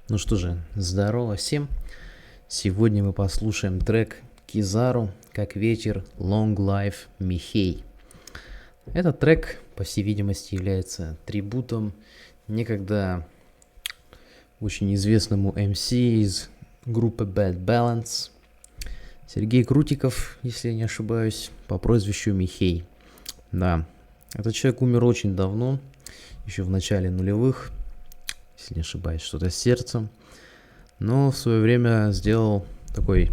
Ну что же, здорово всем. Сегодня мы послушаем трек Кизару «Как ветер, Long Life, Михей». Этот трек, по всей видимости, является трибутом некогда очень известному MC из группы Bad Balance, Сергей Крутиков, если я не ошибаюсь, по прозвищу Михей. Да, этот человек умер очень давно, еще в начале нулевых, если не ошибаюсь, что-то с сердцем. Но в свое время сделал такой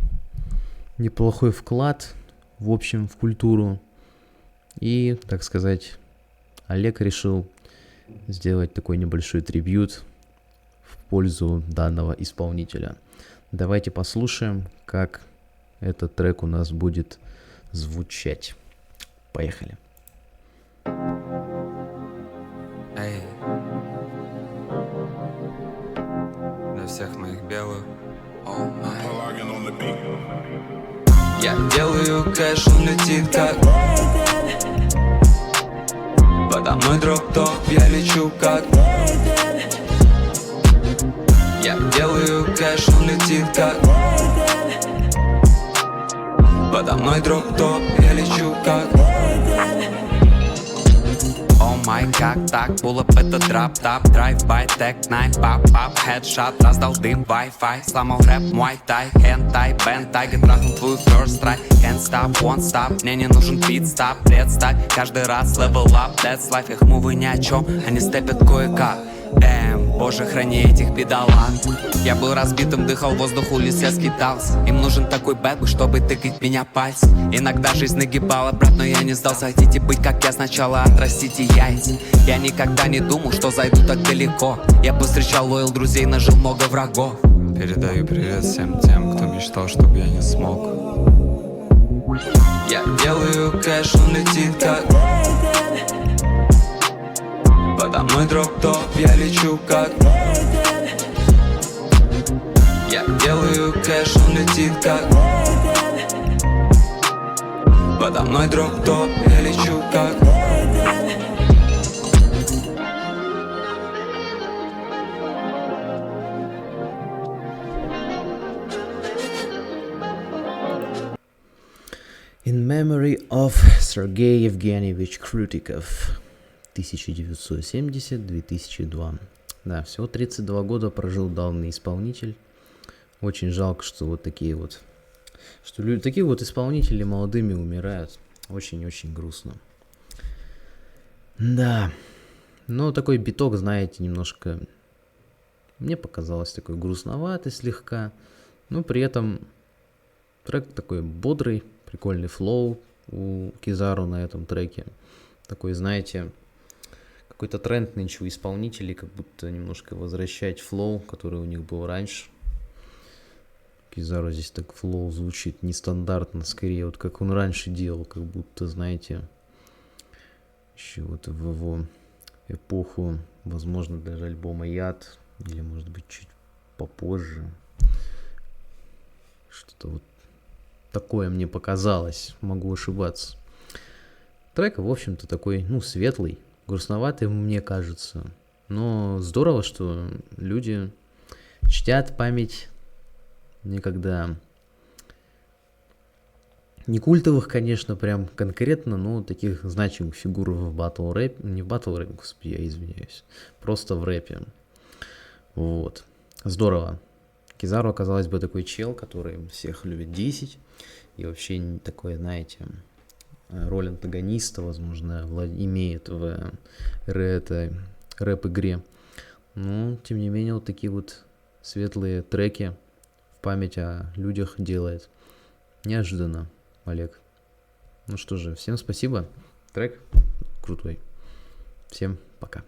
неплохой вклад, в общем, в культуру. И, так сказать, Олег решил сделать такой небольшой трибьют в пользу данного исполнителя. Давайте послушаем, как этот трек у нас будет звучать. Поехали. Эй, для всех моих белых. Я делаю кэш, он летит как подо мной дроп-топ, я лечу как. Я делаю кэш, он летит как подо мной дроп-топ, я лечу как. О май, как так, пулап это драп-тап, драйв-бай, тек-найф, пап-пап, хедшот, раздал дым, Wi-Fi, сломал рэп, муай-тай, хентай, бентай, трахнул твою first try, can't stop, won't stop, мне не нужен пит-стоп, представь, каждый раз level up, that's life, их мувы ни о чем, они степят кое-как. Боже, храни этих бедолаг. Я был разбитым, дыхал воздух, улиц я скитался. Им нужен такой бэк, чтобы тыкать меня пальцем. Иногда жизнь нагибала, брат, но я не сдался. Хотите быть как я, сначала отрастите яйца. Я никогда не думал, что зайду так далеко. Я повстречал лоял друзей, нажил много врагов. Передаю привет всем тем, кто мечтал, чтобы я не смог. Я делаю кэш, он летит как подо мной дроп-топ, я лечу как. Я делаю кэш, он летит как подо мной дроп-топ, я лечу как. In memory of Sergei Evgenievich Krutikov, 1970-2002. Да, всего 32 года прожил данный исполнитель. Очень жалко, что вот такие вот, такие вот исполнители молодыми умирают. Очень-очень грустно. Да, но такой биток, знаете, немножко, мне показалось такой грустноватый слегка, но при этом трек такой бодрый, прикольный флоу у Кизару на этом треке. Такой, знаете, какой-то тренд нынче у исполнителей, как будто немножко возвращать флоу, который у них был раньше. Кизару здесь так флоу звучит нестандартно, скорее вот как он раньше делал, как будто, знаете, еще вот в его эпоху, возможно, даже альбома Яд, или может быть чуть попозже. Что-то вот такое мне показалось, могу ошибаться. Трек, в общем-то, такой, светлый, грустноватый, мне кажется. Но здорово, что люди чтят память некогда не культовых, конечно, прям конкретно, но таких значимых фигур в батл рэп, не в батл рэп, господи, я извиняюсь, просто в рэпе. Вот. Здорово. Кизару, оказалось бы, такой чел, который всех любит 10, и вообще такой, знаете, роль антагониста, возможно, имеет в этой рэп-игре. Но, тем не менее, вот такие вот светлые треки в память о людях делает. Неожиданно, Олег. Ну что же, всем спасибо. Трек крутой. Всем пока.